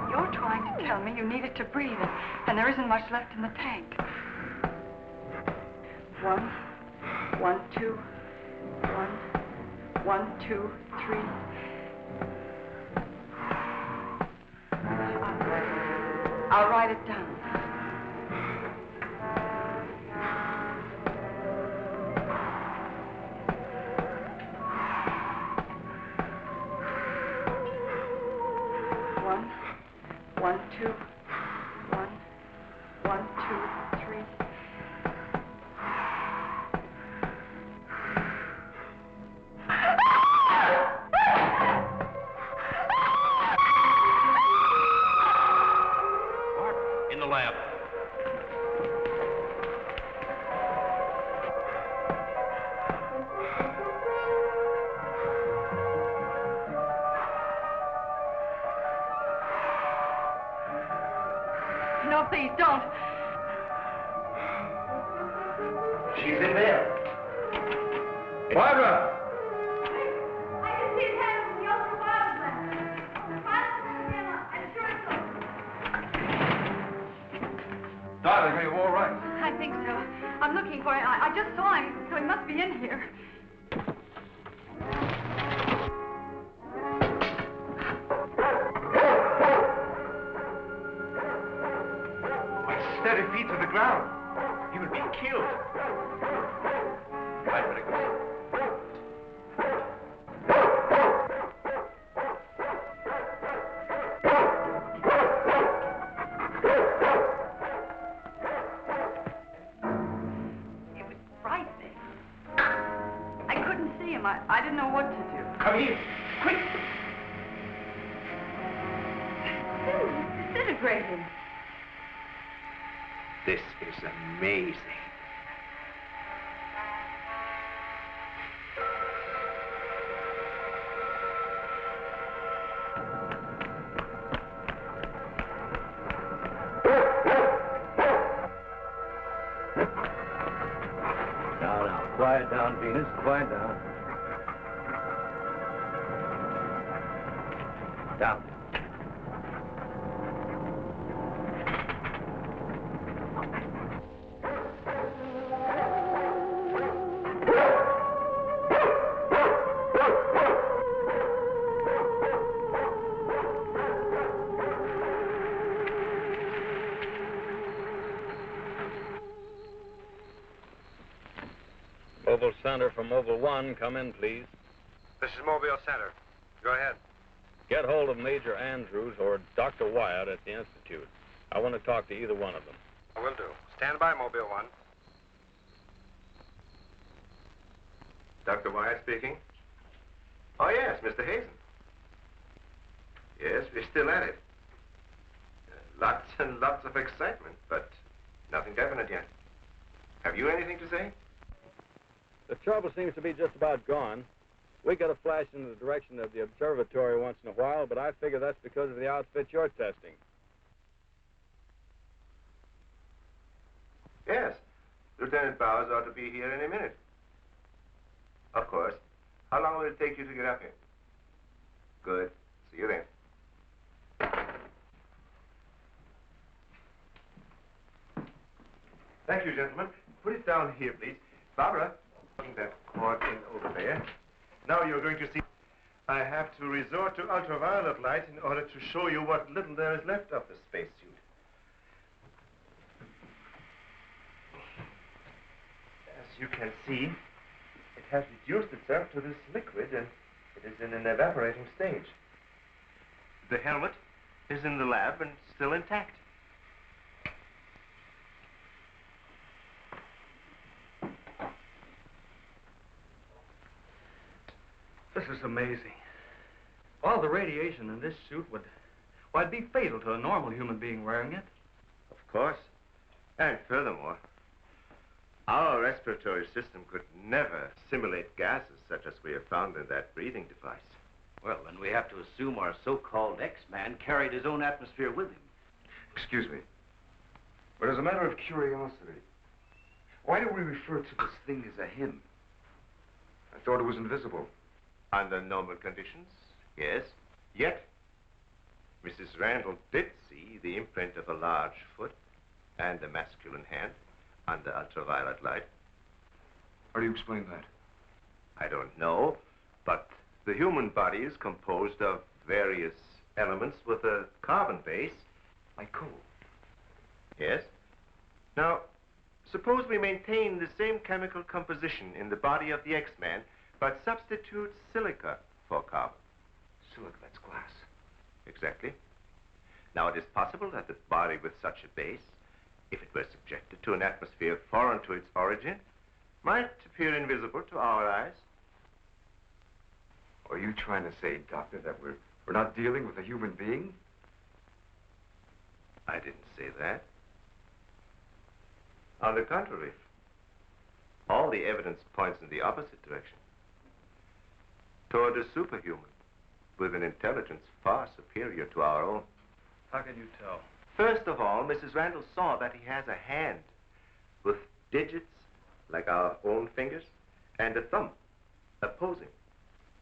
You're trying to tell me you need it to breathe, and there isn't much left in the tank. 1, 1, 2, 1, 1, 2, 3. I'll write it down. One, two, 1, 1, 2, 3. In the lab. No, please, don't. She's in there. Barbara! I can see his hand from the ultraviolet lens. I'm sure it's open. Darling, are you all right? I think so. I'm looking for him. I just saw him, so he must be in here. It's 30 feet to the ground. He will be killed. I'd better go. It was frightening. I couldn't see him. I didn't know what to do. Come here. Quick. He's disintegrating. This is amazing. Now, quiet down, Venus. Quiet down. Down. Mobile Center from Mobile 1, come in, please. This is Mobile Center. Go ahead. Get hold of Major Andrews or Dr. Wyatt at the Institute. I want to talk to either one of them. I will do. Stand by, Mobile 1. Dr. Wyatt speaking. Oh, yes, Mr. Hazen. Yes, we're still at it. Lots and lots of excitement, but nothing definite yet. Have you anything to say? The trouble seems to be just about gone. We get a flash in the direction of the observatory once in a while, but I figure that's because of the outfit you're testing. Yes. Lieutenant Bowers ought to be here any minute. Of course. How long will it take you to get up here? Good. See you then. Thank you, gentlemen. Put it down here, please. Barbara, putting that cord in over there. Now you're going to see. I have to resort to ultraviolet light in order to show you what little there is left of the spacesuit. As you can see, it has reduced itself to this liquid, and it is in an evaporating stage. The helmet is in the lab and still intact. This is amazing. All the radiation in this suit would, well, it'd be fatal to a normal human being wearing it. Of course. And furthermore, our respiratory system could never simulate gases such as we have found in that breathing device. Well, then we have to assume our so-called X-Man carried his own atmosphere with him. Excuse me, but as a matter of curiosity, why do we refer to this thing as a him? I thought it was invisible. Under normal conditions, yes. Yet, Mrs. Randall did see the imprint of a large foot and a masculine hand under ultraviolet light. How do you explain that? I don't know, but the human body is composed of various elements with a carbon base. Like coal? Yes. Now, suppose we maintain the same chemical composition in the body of the X-Man, but substitute silica for carbon. Silica, that's glass. Exactly. Now, it is possible that the body with such a base, if it were subjected to an atmosphere foreign to its origin, might appear invisible to our eyes. Are you trying to say, Doctor, that we're not dealing with a human being? I didn't say that. On the contrary, all the evidence points in the opposite direction. Toward a superhuman with an intelligence far superior to our own. How can you tell? First of all, Mrs. Randall saw that he has a hand with digits like our own fingers and a thumb opposing.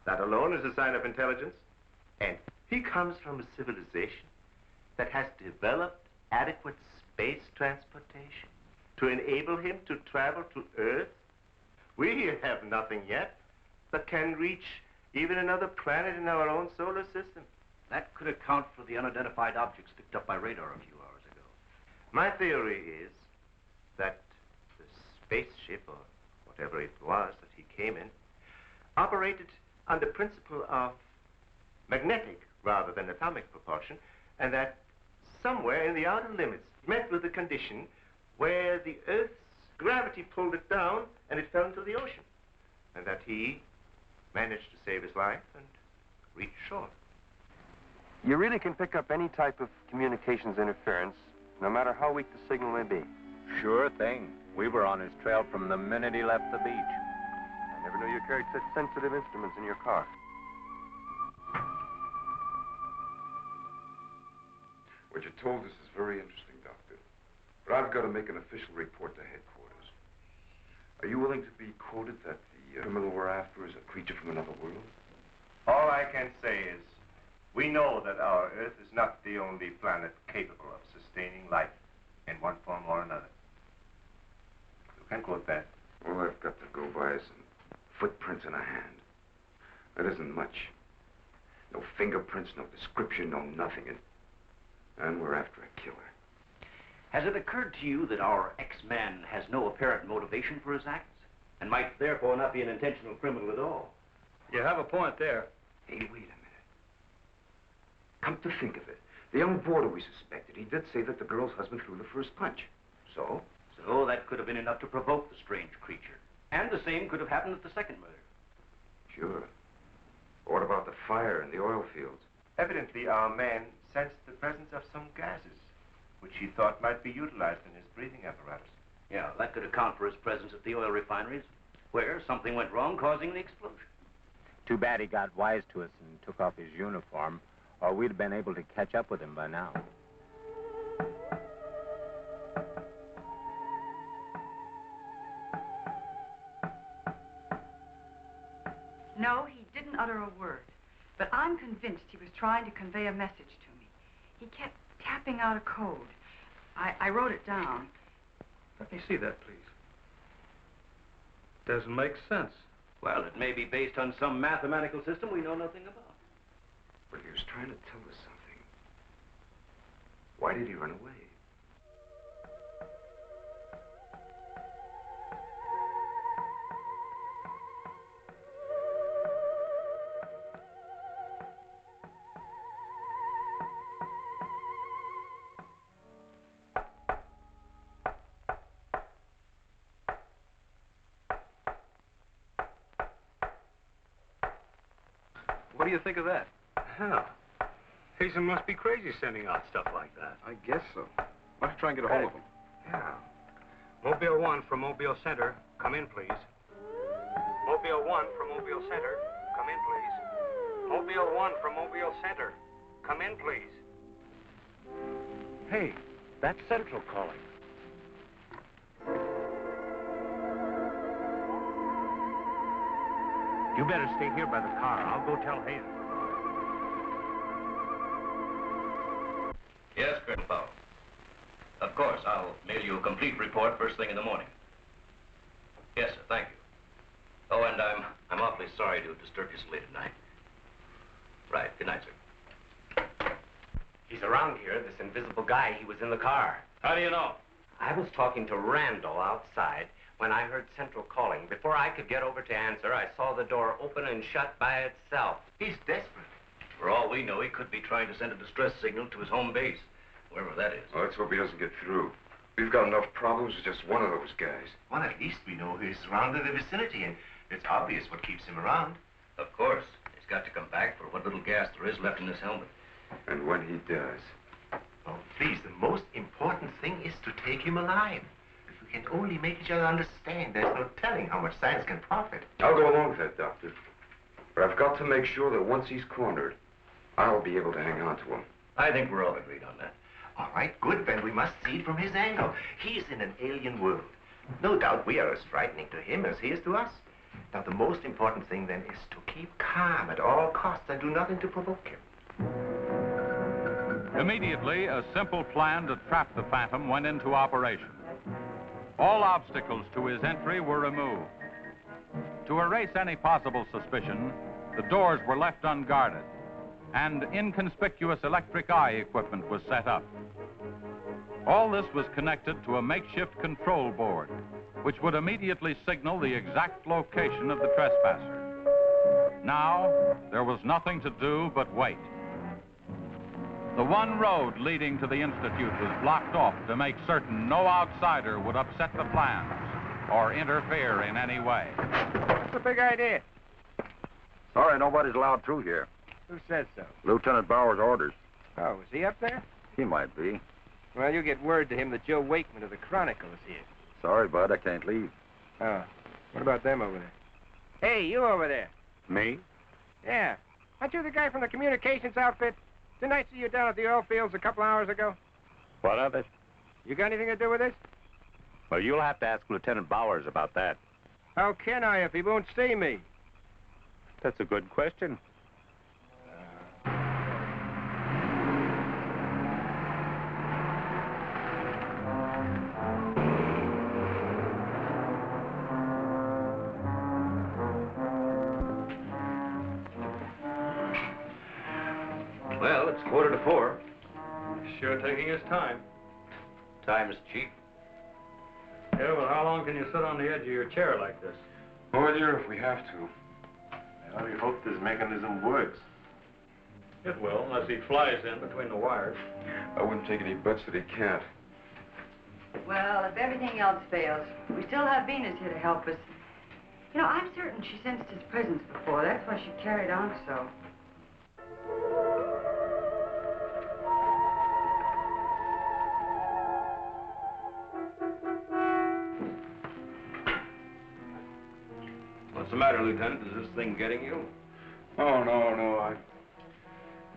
That alone is a sign of intelligence. And he comes from a civilization that has developed adequate space transportation to enable him to travel to Earth. We have nothing yet that can reach even another planet in our own solar system. That could account for the unidentified objects picked up by radar a few hours ago. My theory is that the spaceship, or whatever it was that he came in, operated on the principle of magnetic rather than atomic propulsion, and that somewhere in the outer limits met with a condition where the Earth's gravity pulled it down and it fell into the ocean, and that he managed to save his life and reach shore. You really can pick up any type of communications interference, no matter how weak the signal may be. Sure thing. We were on his trail from the minute he left the beach. I never knew you carried such sensitive instruments in your car. What you told us is very interesting, Doctor. But I've got to make an official report to headquarters. Are you willing to be quoted that the criminal we're after is a creature from another world? All I can say is, we know that our Earth is not the only planet capable of sustaining life in one form or another. You can quote that. All I've got to go by is some footprints in a hand. That isn't much. No fingerprints, no description, no nothing. And we're after a killer. Has it occurred to you that our X-Man has no apparent motivation for his acts, and might therefore not be an intentional criminal at all? You have a point there. Hey, wait a minute. Come to think of it, the young boarder we suspected, he did say that the girl's husband threw the first punch. So? So that could have been enough to provoke the strange creature. And the same could have happened at the second murder. Sure. What about the fire in the oil fields? Evidently, our man sensed the presence of some gases, which he thought might be utilized in his breathing apparatus. Yeah, that could account for his presence at the oil refineries, where something went wrong, causing the explosion. Too bad he got wise to us and took off his uniform, or we'd have been able to catch up with him by now. No, he didn't utter a word. But I'm convinced he was trying to convey a message to me. He kept tapping out a code. I wrote it down. Let me see that, please. Doesn't make sense. Well, it may be based on some mathematical system we know nothing about. But he was trying to tell us something. Why did he run away? What do you think of that? Hell, Hazen must be crazy sending out stuff like that. I guess so. Why don't you try and get a hold of him? Yeah. Mobile 1 from Mobile Center. Come in, please. Mobile 1 from Mobile Center. Come in, please. Mobile 1 from Mobile Center. Come in, please. Hey, that's Central calling. You better stay here by the car. I'll go tell Hazen. Yes, Colonel Powell. Of course, I'll mail you a complete report first thing in the morning. Yes, sir, thank you. Oh, and I'm awfully sorry to disturb you so late at night. Right, good night, sir. He's around here, this invisible guy. He was in the car. How do you know? I was talking to Randall outside when I heard Central calling. Before I could get over to answer, I saw the door open and shut by itself. He's desperate. For all we know, he could be trying to send a distress signal to his home base, wherever that is. Well, let's hope he doesn't get through. We've got enough problems with just one of those guys. Well, at least we know he's around in the vicinity, and it's obvious what keeps him around. Of course. He's got to come back for what little gas there is left in his helmet. And when he does... Oh, please, the most important thing is to take him alive. If we can only make each other understand, there's no telling how much science can profit. I'll go along with that, Doctor. But I've got to make sure that once he's cornered, I'll be able to hang on to him. I think we're all agreed on that. All right, good, then we must see it from his angle. He's in an alien world. No doubt we are as frightening to him as he is to us. Now, the most important thing, then, is to keep calm at all costs and do nothing to provoke him. Immediately, a simple plan to trap the Phantom went into operation. All obstacles to his entry were removed. To erase any possible suspicion, the doors were left unguarded, and inconspicuous electric eye equipment was set up. All this was connected to a makeshift control board, which would immediately signal the exact location of the trespasser. Now, there was nothing to do but wait. The one road leading to the Institute was blocked off to make certain no outsider would upset the plans or interfere in any way. What's the big idea? Sorry, nobody's allowed through here. Who says so? Lieutenant Bauer's orders. Oh, is he up there? He might be. Well, you get word to him that Joe Wakeman of the Chronicle is here. Sorry, Bud, I can't leave. Oh, what about them over there? Hey, you over there. Me? Yeah. Aren't you the guy from the communications outfit? Didn't I see you down at the oil fields a couple hours ago? What of it? You got anything to do with this? Well, you'll have to ask Lieutenant Bowers about that. How can I if he won't see me? That's a good question. Well, it's 4:45. Sure taking his time. Time's cheap. Yeah, well, how long can you sit on the edge of your chair like this? All year if we have to. Well, we hope this mechanism works. It will, unless he flies in between the wires. I wouldn't take any bets that he can't. Well, if everything else fails, we still have Venus here to help us. You know, I'm certain she sensed his presence before. That's why she carried on so. What's the matter, Lieutenant? Is this thing getting you? Oh, no. I'm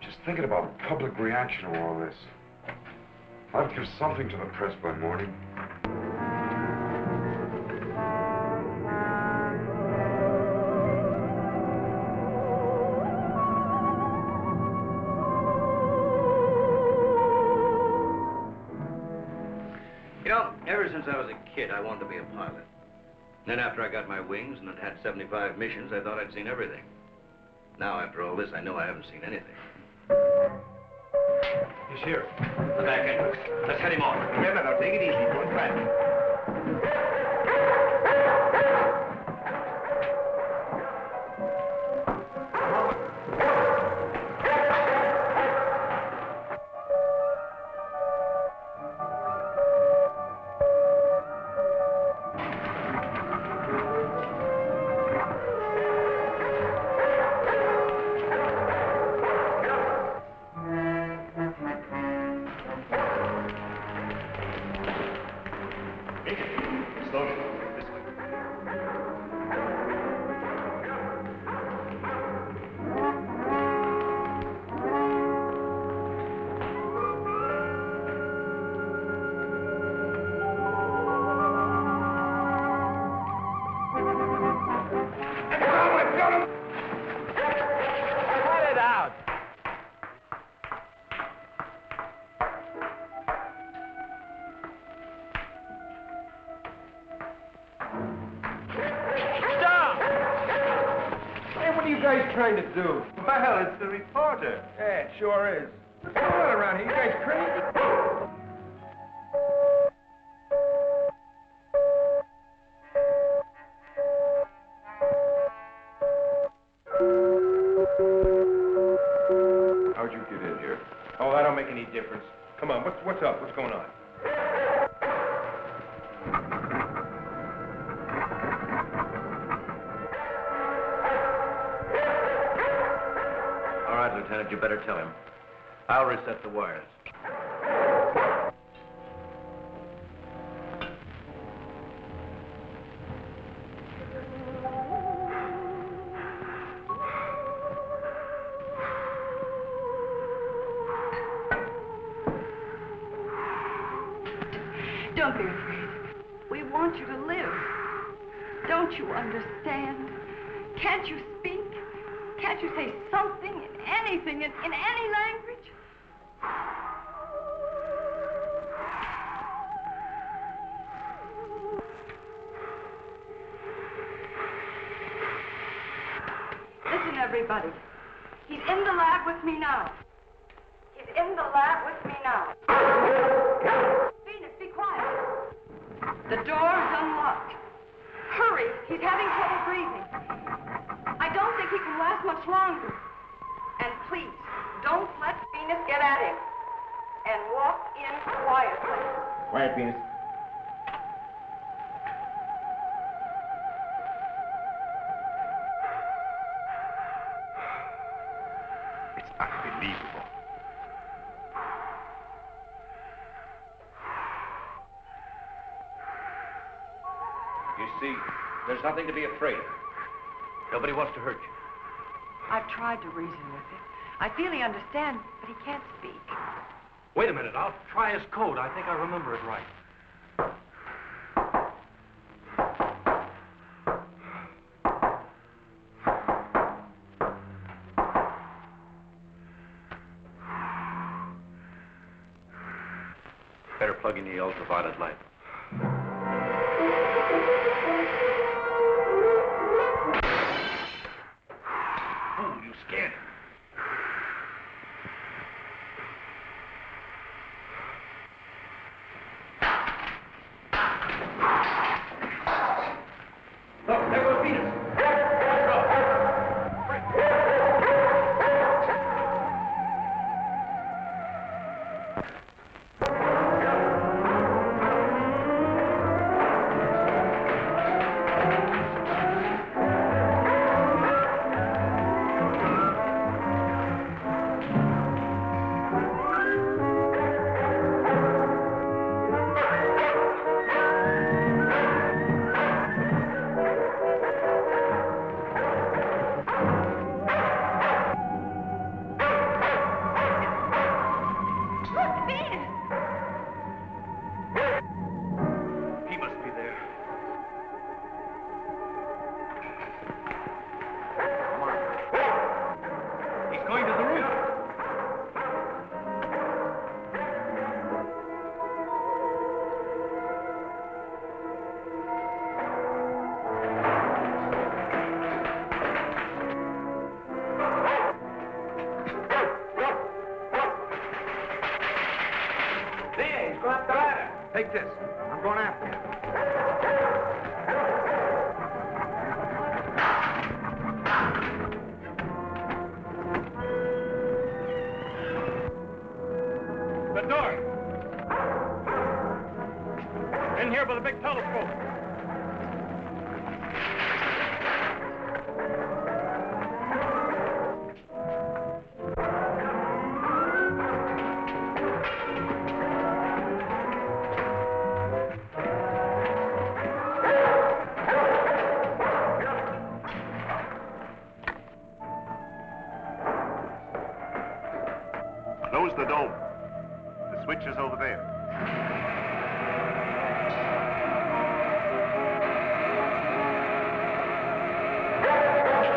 just thinking about public reaction to all this. I'll give something to the press by morning. since I was a kid, I wanted to be a pilot. Then after I got my wings and had had 75 missions, I thought I'd seen everything. Now, after all this, I know I haven't seen anything. He's here. The back entrance. Let's head him off. Remember, now, take it easy. Don't crash. Trying to do? Well, it's the reporter. Yeah, it sure is. What's going on around here? You guys crazy? How'd you get in here? Oh, that don't make any difference. Come on, what's up? What's going on? All right, Lieutenant, you better tell him. I'll reset the wires. Don't be afraid. We want you to live. Don't you understand? Can't you speak? Can't you say something, anything, in any language? Listen, everybody. He's in the lab with me now. He's in the lab with me now. Venus, be quiet. The door is unlocked. Hurry, he's having trouble breathing. I don't think he can last much longer. And please, don't let Venus get at him. And walk in quietly. Quiet, Venus. It's unbelievable. You see, there's nothing to be afraid of. Nobody wants to hurt you. I've tried to reason with him. I feel he understands, but he can't speak. Wait a minute. I'll try his code. I think I remember it right. Better plug in the ultraviolet light. Oh, you scared him. Look, there goes Venus. Take this. I'm going after you. The door. In here by the big telescope. Close the dome. The switch is over there.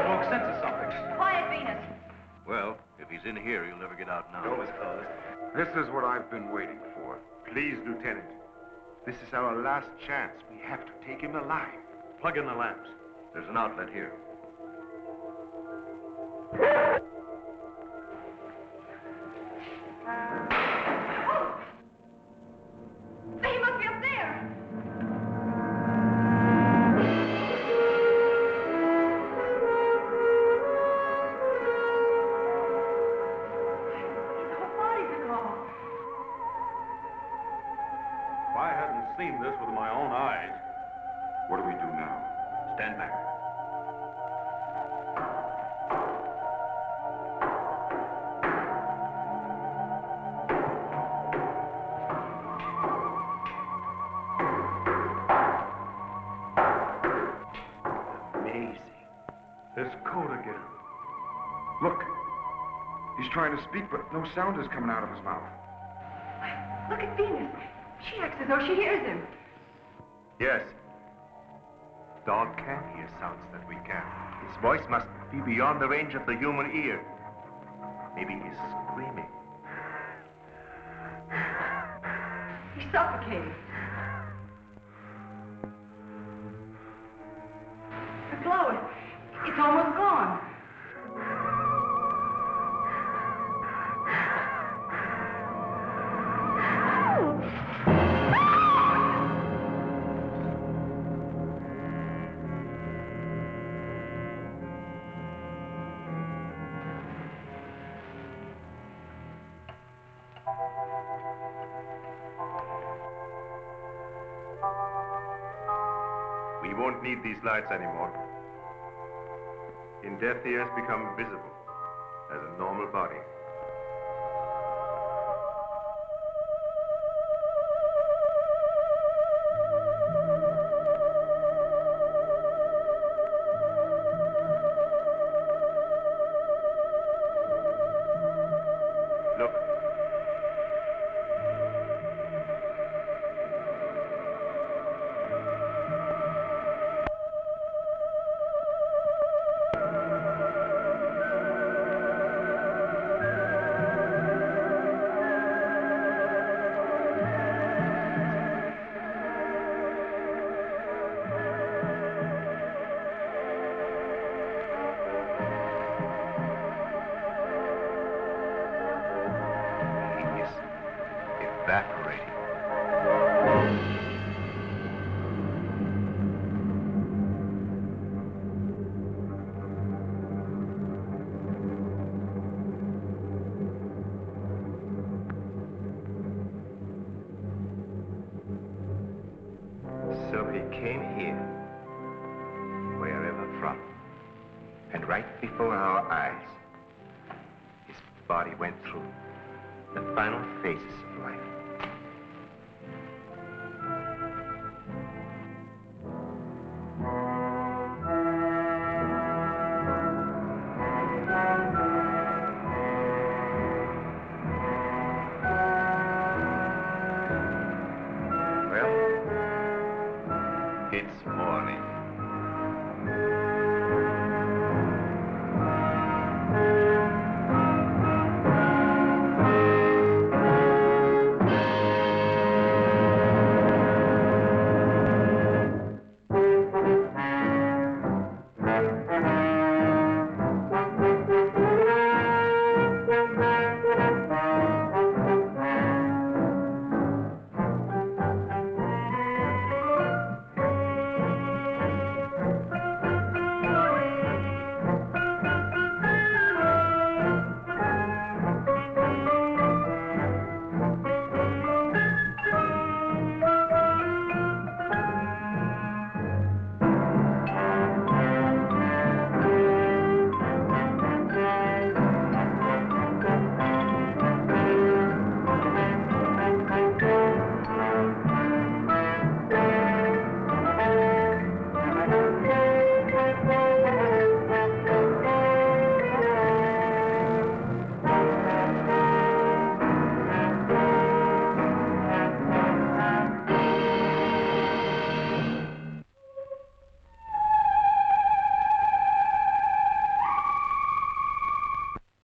Smoke senses something. Quiet, Venus. Well, if he's in here, he'll never get out now. Door was closed. This is what I've been waiting for. Please, Lieutenant. This is our last chance. We have to take him alive. Plug in the lamps. There's an outlet here. He must be up there. His whole body's gone. If I hadn't seen this with my own eyes. What do we do now? Stand back. Amazing. His code again. Look. He's trying to speak, but no sound is coming out of his mouth. Look at Venus. She acts as though she hears him. Yes. Dog can hear sounds that we can. His voice must be beyond the range of the human ear. Maybe he's screaming. He's suffocating. The glow, it's almost gone. We won't need these lights anymore. In death, he has become visible as a normal body. Look. He is evaporating. So he came here, wherever from, and right before our eyes, his body went through the final phases of life.